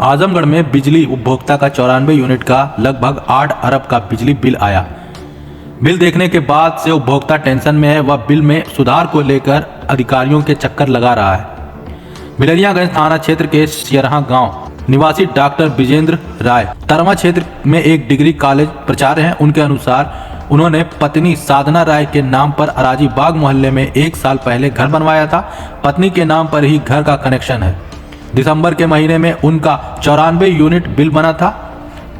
आजमगढ़ में बिजली उपभोक्ता का 94 यूनिट का लगभग 8 अरब का बिजली बिल आया। बिल देखने के बाद से उपभोक्ता टेंशन में है। वह बिल में सुधार को लेकर अधिकारियों के चक्कर लगा रहा है। बिलरियागंज थाना क्षेत्र के सियरहा गांव निवासी डॉक्टर विजेंद्र राय तरमा क्षेत्र में एक डिग्री कॉलेज प्राचार्य हैं। उनके अनुसार उन्होंने पत्नी साधना राय के नाम पर अराजी बाग मोहल्ले में 1 साल पहले घर बनवाया था। पत्नी के नाम पर ही घर का कनेक्शन है। दिसंबर के महीने में उनका 94 यूनिट बिल बना था।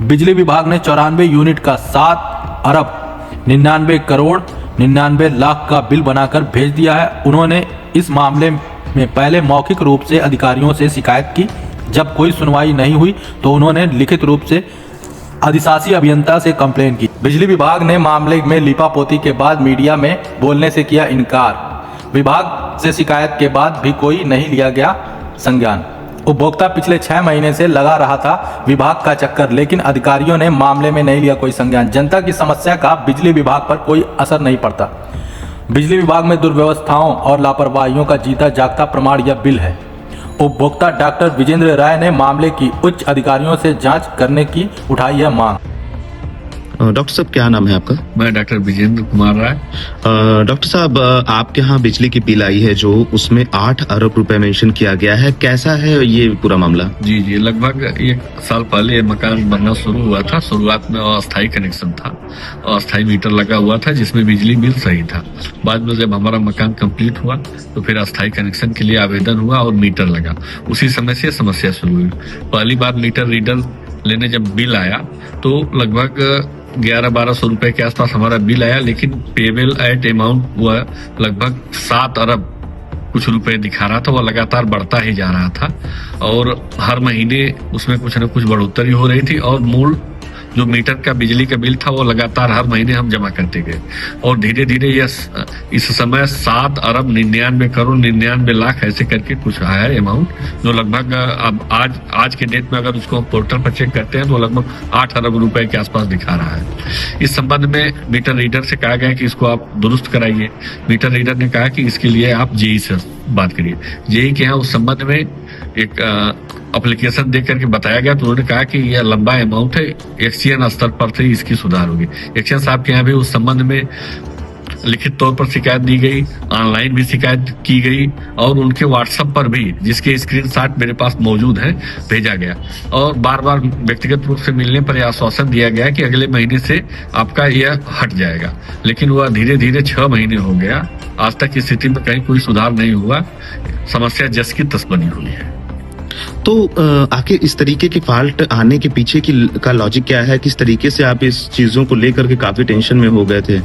बिजली विभाग ने 94 यूनिट का 7 अरब 99 करोड़ 99 लाख का बिल बनाकर भेज दिया है। उन्होंने इस मामले में पहले मौखिक रूप से अधिकारियों से शिकायत की। जब कोई सुनवाई नहीं हुई तो उन्होंने लिखित रूप से अधिशासी अभियंता से कंप्लेन की। बिजली विभाग ने मामले में लीपापोती के बाद मीडिया में बोलने से किया इनकार। विभाग से शिकायत के बाद भी कोई नहीं लिया गया संज्ञान। उपभोक्ता पिछले 6 महीने से लगा रहा था विभाग का चक्कर, लेकिन अधिकारियों ने मामले में नहीं लिया कोई संज्ञान। जनता की समस्या का बिजली विभाग पर कोई असर नहीं पड़ता। बिजली विभाग में दुर्व्यवस्थाओं और लापरवाहियों का जीता जागता प्रमाण यह बिल है। उपभोक्ता डॉक्टर विजेंद्र राय ने मामले की उच्च अधिकारियों से जांच करने की उठाई है मांग। डॉक्टर साहब क्या नाम है आपका? मैं डॉक्टर विजेंद्र कुमार राय। डॉक्टर साहब आपके यहाँ बिजली की बिल आई है जो उसमें 8 अरब रुपए मेंशन किया गया है, कैसा है ये पूरा मामला? जी, लगभग 1 साल पहले ये मकान बनना शुरू हुआ था। शुरुआत में अस्थायी कनेक्शन था, अस्थायी मीटर लगा हुआ था जिसमें बिजली बिल सही था। बाद में जब हमारा मकान कंप्लीट हुआ तो फिर अस्थायी कनेक्शन के लिए आवेदन हुआ और मीटर लगा। उसी समय से समस्या शुरू हुई। पहली बार मीटर रीडर लेने जब बिल आया तो लगभग 1100-1200 रुपए के आसपास हमारा बिल आया, लेकिन पेबल एट अमाउंट हुआ लगभग 7 अरब कुछ रुपए दिखा रहा था। वह लगातार बढ़ता ही जा रहा था और हर महीने उसमें कुछ न कुछ बढ़ोतरी हो रही थी और मूल जो मीटर का बिजली का बिल था वो लगातार हर महीने हम जमा करते गए और धीरे धीरे इस समय 7 अरब 99 करोड़ 99 लाख ऐसे करके कुछ आया है अमाउंट, जो लगभग अब आज के डेट में अगर उसको हम पोर्टल पर चेक करते हैं तो लगभग 8 अरब रुपए के आसपास दिखा रहा है। इस संबंध में मीटर रीडर से कहा गया कि इसको आप दुरुस्त कराइए। मीटर रीडर ने कहा कि इसके लिए आप जेई से बात करिए। जेई के यहाँ उस संबंध में एक एप्लीकेशन दे करके बताया गया तो उन्होंने कहा कि यह लंबा अमाउंट है, एक्सचेंज स्तर पर से इसकी सुधार होगी। एक्सचेंज साहब के यहाँ भी उस संबंध में लिखित तौर पर शिकायत दी गई, ऑनलाइन भी शिकायत की गई और उनके व्हाट्सएप पर भी, जिसके स्क्रीनशॉट मेरे पास मौजूद है, भेजा गया और बार बार व्यक्तिगत रूप से मिलने पर यह आश्वासन दिया गया कि अगले महीने से आपका यह हट जाएगा। लेकिन वह धीरे धीरे 6 महीने हो गया, आज तक की स्थिति में कहीं कोई सुधार नहीं हुआ। समस्या जस की तस बनी हुई है। तो आखिर इस तरीके की फॉल्ट आने के पीछे का लॉजिक क्या है? किस तरीके से आप इस चीजों को लेकर के काफी टेंशन में हो गए थे?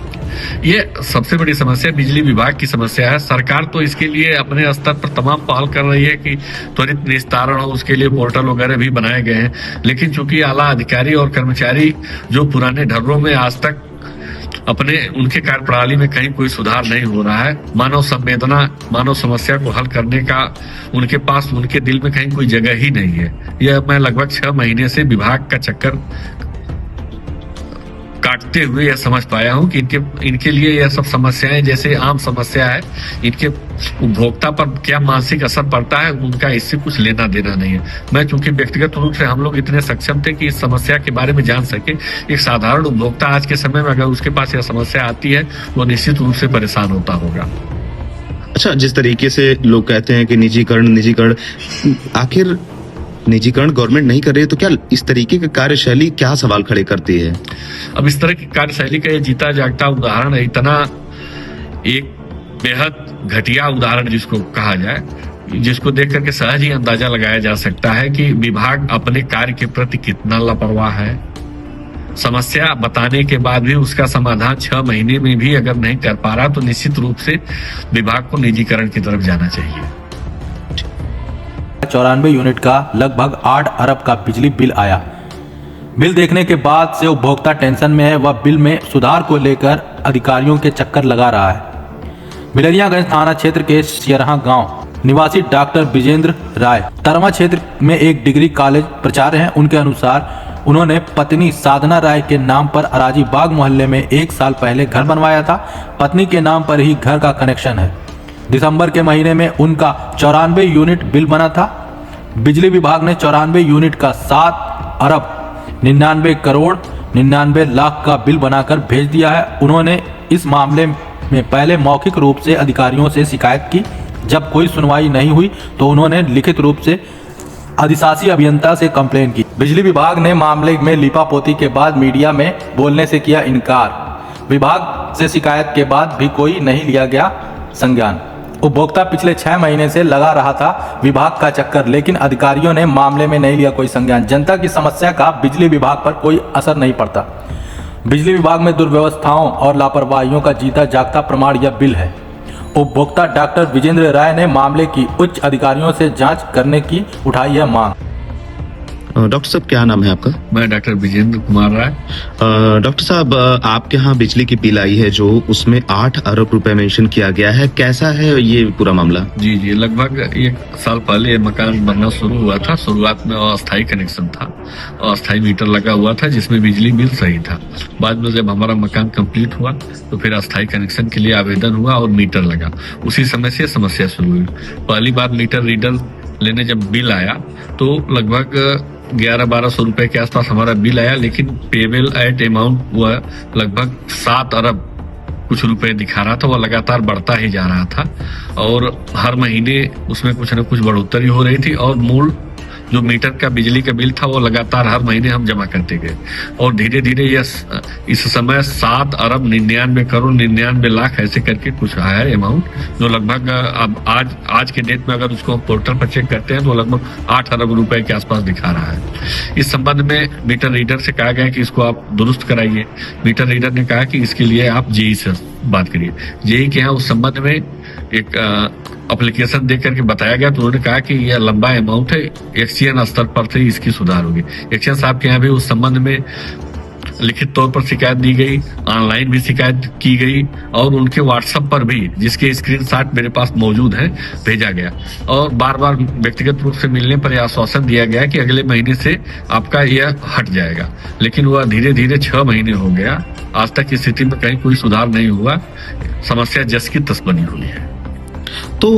ये सबसे बड़ी समस्या बिजली विभाग की समस्या है। सरकार तो इसके लिए अपने स्तर पर तमाम पहल कर रही है कि त्वरित निस्तारण हो, उसके लिए पोर्टल वगैरह भी बनाए गए हैं। लेकिन चूंकि आला अधिकारी और कर्मचारी जो पुराने ढर्रों में आज तक अपने उनके कार्य प्रणाली में कहीं कोई सुधार नहीं हो रहा है, मानव संवेदना, मानव समस्या को हल करने का उनके पास, उनके दिल में कहीं कोई जगह ही नहीं है। यह मैं लगभग 6 महीने से विभाग का चक्कर काटते हुए यह समझ पाया हूं कि इनके लिए यह सब समस्याएं जैसे आम समस्या है, इनके उपभोक्ता पर क्या मानसिक असर पड़ता है उनका इससे कुछ लेना देना नहीं है। मैं चूंकि व्यक्तिगत रूप से हम लोग इतने सक्षम थे कि इस समस्या के बारे में जान सके, एक साधारण उपभोक्ता आज के समय में अगर उसके पास यह समस्या आती है वो निश्चित रूप से परेशान होता होगा। अच्छा, जिस तरीके से लोग कहते हैं कि निजीकरण, आखिर निजीकरण गवर्नमेंट नहीं कर रही है तो क्या इस तरीके की कार्यशैली क्या सवाल खड़े करती है? अब इस तरह की कार्यशैली का ये जीता जागता उदाहरण है, इतना एक बेहद घटिया उदाहरण जिसको कहा जाए, जिसको देख करके सहज ही अंदाजा लगाया जा सकता है कि विभाग अपने कार्य के प्रति कितना लापरवाह है। समस्या बताने के बाद भी उसका समाधान 6 महीने में भी अगर नहीं कर पा रहा तो निश्चित रूप से विभाग को निजीकरण की तरफ जाना चाहिए। 94 यूनिट का लगभग 8 अरब का बिजली बिल आया। बिल देखने के बाद से उपभोक्ता टेंशन में है। वह बिल में सुधार को लेकर अधिकारियों के चक्कर लगा रहा है। बिलरियागंज थाना क्षेत्र के सियरहा गांव निवासी डॉक्टर विजेंद्र राय तरमा क्षेत्र में एक डिग्री कॉलेज प्राचार्य हैं। उनके अनुसार उन्होंने पत्नी साधना राय के नाम पर अराजी बाग मोहल्ले में 1 साल पहले घर बनवाया था। पत्नी के नाम पर ही घर का कनेक्शन है। दिसंबर के महीने में उनका 94 यूनिट बिल बना था। बिजली विभाग ने 94 यूनिट का 7 अरब 99 करोड़ 99 लाख का बिल बनाकर भेज दिया है। उन्होंने इस मामले में पहले मौखिक रूप से अधिकारियों से शिकायत की। जब कोई सुनवाई नहीं हुई तो उन्होंने लिखित रूप से अधिशासी अभियंता से कंप्लेन की। बिजली विभाग ने मामले में लीपापोती के बाद मीडिया में बोलने से किया इनकार। विभाग से शिकायत के बाद भी कोई नहीं लिया गया संज्ञान। उपभोक्ता पिछले 6 महीने से लगा रहा था विभाग का चक्कर, लेकिन अधिकारियों ने मामले में नहीं लिया कोई संज्ञान। जनता की समस्या का बिजली विभाग पर कोई असर नहीं पड़ता। बिजली विभाग में दुर्व्यवस्थाओं और लापरवाहियों का जीता जागता प्रमाण यह बिल है। उपभोक्ता डॉक्टर विजेंद्र राय ने मामले की उच्च अधिकारियों से जांच करने की उठाई है मांग। डॉक्टर साहब क्या नाम है आपका? मैं डॉक्टर विजेंद्र कुमार राय। डॉक्टर साहब, आपके यहाँ बिजली की बिल आई है जो उसमें 8 अरब रुपए मेंशन किया गया है, कैसा है ये पूरा मामला? जी जी, लगभग 1 साल पहले ये मकान बनना शुरू हुआ था। शुरुआत में अस्थायी कनेक्शन था, अस्थायी मीटर लगा हुआ था जिसमें बिजली बिल सही था। बाद में जब हमारा मकान कंप्लीट हुआ तो फिर अस्थायी कनेक्शन के लिए आवेदन हुआ और मीटर लगा। उसी समय से समस्या शुरू हुई। पहली बार मीटर रीडर लेने जब बिल आया तो लगभग 1100-1200 रुपए के आसपास हमारा बिल आया, लेकिन पेबल एट अमाउंट हुआ लगभग 7 अरब कुछ रुपए दिखा रहा था। वह लगातार बढ़ता ही जा रहा था और हर महीने उसमें कुछ न कुछ बढ़ोतरी हो रही थी और मूल जो मीटर का बिजली का बिल था वो लगातार हर महीने हम जमा करते गए और धीरे धीरे इस समय 7 अरब 99 करोड़ 99 लाख ऐसे करके कुछ आया है अमाउंट, जो लगभग अब आज के डेट में अगर उसको हम पोर्टल पर चेक करते हैं तो लगभग 8 अरब रुपए के आसपास दिखा रहा है। इस संबंध में मीटर रीडर से कहा गया कि इसको आप दुरुस्त कराइए। मीटर रीडर ने कहा कि इसके लिए आप जेई से बात करिए। जेई के यहाँ उस संबंध में एक एप्लीकेशन देख करके बताया गया तो उन्होंने कहा कि यह लंबा अमाउंट है, एक्सचेंज स्तर पर से इसकी सुधार होगी। एक्सचेंज साहब के यहाँ भी उस संबंध में लिखित तौर पर शिकायत दी गई, ऑनलाइन भी शिकायत की गई और उनके व्हाट्सएप पर भी, जिसके स्क्रीनशॉट मेरे पास मौजूद है, भेजा गया और बार बार व्यक्तिगत रूप से मिलने पर यह आश्वासन दिया गया कि अगले महीने से आपका यह हट जाएगा। लेकिन वह धीरे धीरे 6 महीने हो गया, आज तक की स्थिति में कहीं कोई सुधार नहीं हुआ। समस्या जस की तस बनी हुई है। तो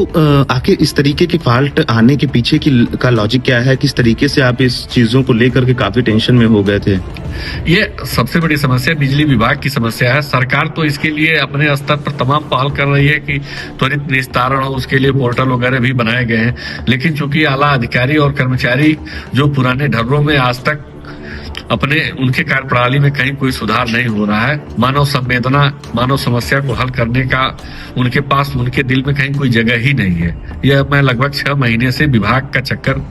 आखिर इस तरीके के फॉल्ट आने के पीछे का लॉजिक क्या है? किस तरीके से आप इस चीजों को लेकर के काफी टेंशन में हो गए थे? ये सबसे बड़ी समस्या बिजली विभाग की समस्या है। सरकार तो इसके लिए अपने स्तर पर तमाम पहल कर रही है कि त्वरित निस्तारण हो, उसके लिए पोर्टल वगैरह भी बनाए गए हैं, लेकिन चूंकि आला अधिकारी और कर्मचारी जो पुराने ढर्रों में आज तक अपने उनके कार्यप्रणाली में कहीं कोई सुधार नहीं हो रहा है। मानव संवेदना, मानव समस्या को हल करने का उनके पास, उनके दिल में कहीं कोई जगह ही नहीं है। यह मैं लगभग 6 महीने से विभाग का चक्कर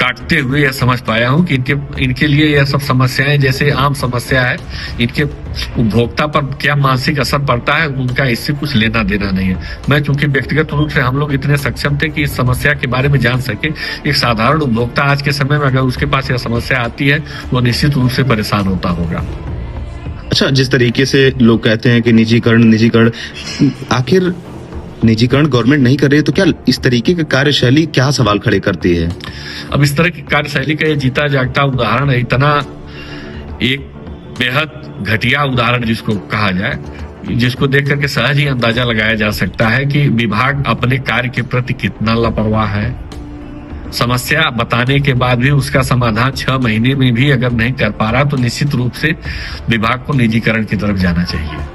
काटते हुए यह समझ पाया हूं कि इनके लिए यह सब समस्याएं जैसे आम समस्या है, इनके उपभोक्ता पर क्या मानसिक असर पड़ता है उनका इससे कुछ लेना देना नहीं है। मैं चूंकि व्यक्तिगत रूप से हम लोग इतने सक्षम थे कि इस समस्या के बारे में जान सके, एक साधारण उपभोक्ता आज के समय में अगर उसके पास यह समस्या आती है वो निश्चित रूप से परेशान होता होगा। अच्छा, जिस तरीके से लोग कहते हैं कि निजीकरण, आखिर निजीकरण गवर्नमेंट नहीं कर रही है तो क्या इस तरीके की कार्यशैली क्या सवाल खड़े करती है? अब इस तरह की कार्यशैली का ये जीता जागता उदाहरण है, इतना एक बेहद घटिया उदाहरण जिसको कहा जाए, जिसको देख करके सहज ही अंदाजा लगाया जा सकता है कि विभाग अपने कार्य के प्रति कितना लापरवाह है। समस्या बताने के बाद भी उसका समाधान 6 महीने में भी अगर नहीं कर पा रहा तो निश्चित रूप से विभाग को निजीकरण की तरफ जाना चाहिए।